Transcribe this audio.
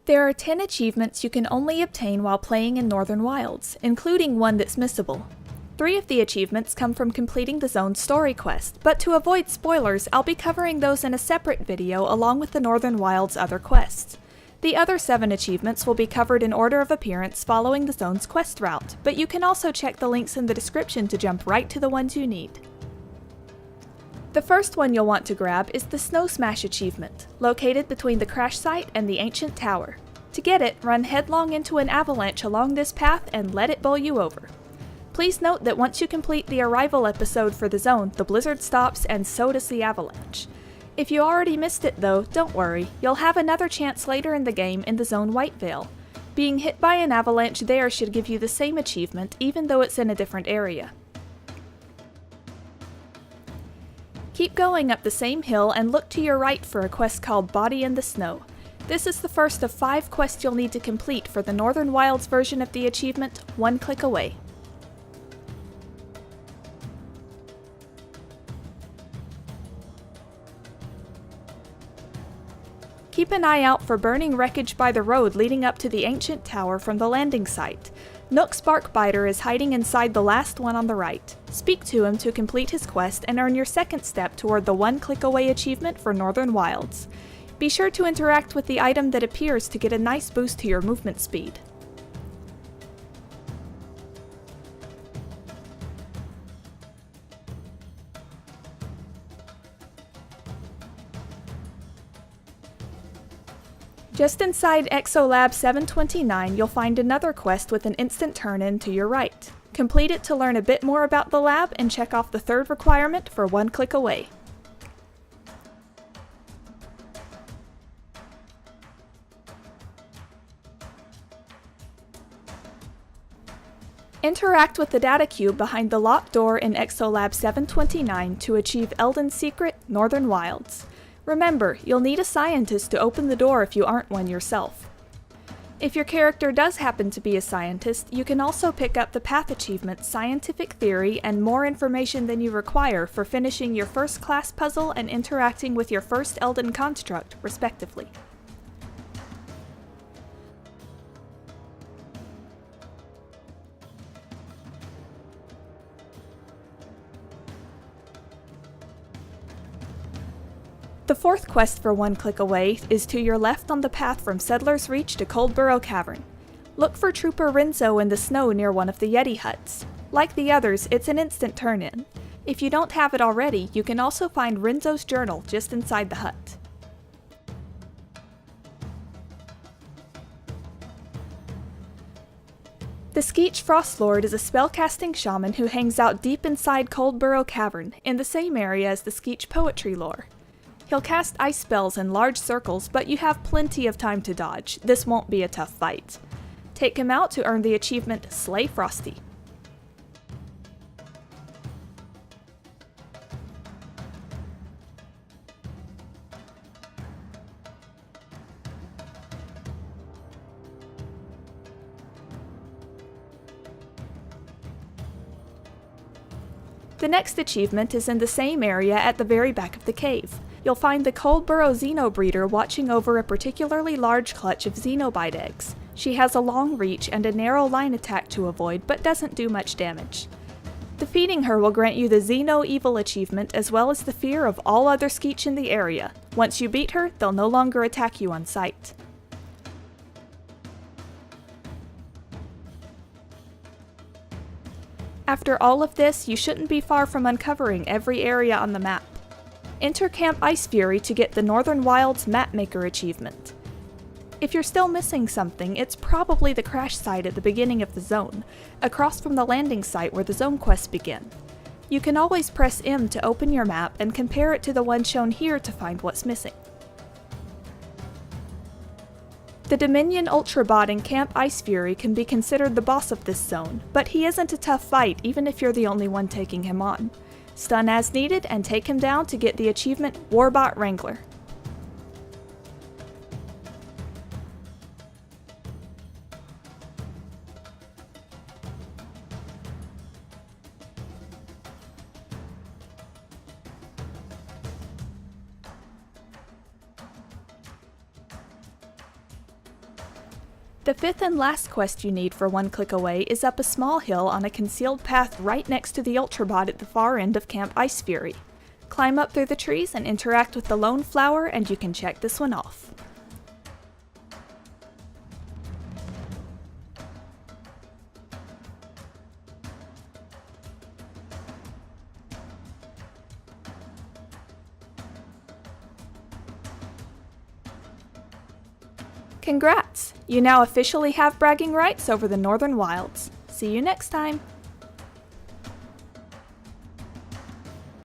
There are 10 achievements you can only obtain while playing in Northern Wilds, including one that's missable. 3 of the achievements come from completing the zone's story quest, but to avoid spoilers, I'll be covering those in a separate video along with the Northern Wilds' other quests. The other 7 achievements will be covered in order of appearance following the zone's quest route, but you can also check the links in the description to jump right to the ones you need. The first one you'll want to grab is the Snow Smash achievement, located between the crash site and the ancient tower. To get it, run headlong into an avalanche along this path and let it bowl you over. Please note that once you complete the arrival episode for the zone, the blizzard stops and so does the avalanche. If you already missed it though, don't worry, you'll have another chance later in the game in the zone Whitevale. Being hit by an avalanche there should give you the same achievement even though it's in a different area. Keep going up the same hill and look to your right for a quest called Body in the Snow. This is the first of 5 quests you'll need to complete for the Northern Wilds version of the achievement, One Click Away. Keep an eye out for burning wreckage by the road leading up to the ancient tower from the landing site. Nook's Barkbiter is hiding inside the last one on the right. Speak to him to complete his quest and earn your second step toward the One Click Away achievement for Northern Wilds. Be sure to interact with the item that appears to get a nice boost to your movement speed. Just inside Exolab 729, you'll find another quest with an instant turn-in to your right. Complete it to learn a bit more about the lab and check off the 3rd requirement for One Click Away. Interact with the data cube behind the locked door in Exolab 729 to achieve Eldan's secret, Northern Wilds. Remember, you'll need a scientist to open the door if you aren't one yourself. If your character does happen to be a scientist, you can also pick up the path achievement Scientific Theory and more information than you require for finishing your first class puzzle and interacting with your first Eldan construct, respectively. The 4th quest for One Click Away is to your left on the path from Settler's Reach to Coldburrow Cavern. Look for Trooper Rinzo in the snow near one of the Yeti huts. Like the others, it's an instant turn-in. If you don't have it already, you can also find Rinzo's journal just inside the hut. The Skeech Frostlord is a spellcasting shaman who hangs out deep inside Coldburrow Cavern, in the same area as the Skeech poetry lore. He'll cast ice spells in large circles, but you have plenty of time to dodge. This won't be a tough fight. Take him out to earn the achievement Slay Frosty. The next achievement is in the same area at the very back of the cave. You'll find the Coldburrow Xenobreeder watching over a particularly large clutch of Xenobite eggs. She has a long reach and a narrow line attack to avoid, but doesn't do much damage. Defeating her will grant you the Xeno Evil achievement as well as the fear of all other Skeech in the area. Once you beat her, they'll no longer attack you on sight. After all of this, you shouldn't be far from uncovering every area on the map. Enter Camp Ice Fury to get the Northern Wilds Mapmaker achievement. If you're still missing something, it's probably the crash site at the beginning of the zone, across from the landing site where the zone quests begin. You can always press M to open your map and compare it to the one shown here to find what's missing. The Dominion Ultrabot in Camp Ice Fury can be considered the boss of this zone, but he isn't a tough fight even if you're the only one taking him on. Stun as needed and take him down to get the achievement Warbot Wrangler. The fifth and last quest you need for one click away is up a small hill on a concealed path right next to the Ultrabot at the far end of Camp Ice Fury. Climb up through the trees and interact with the lone flower and you can check this one off. Congrats! You now officially have bragging rights over the Northern Wilds. See you next time!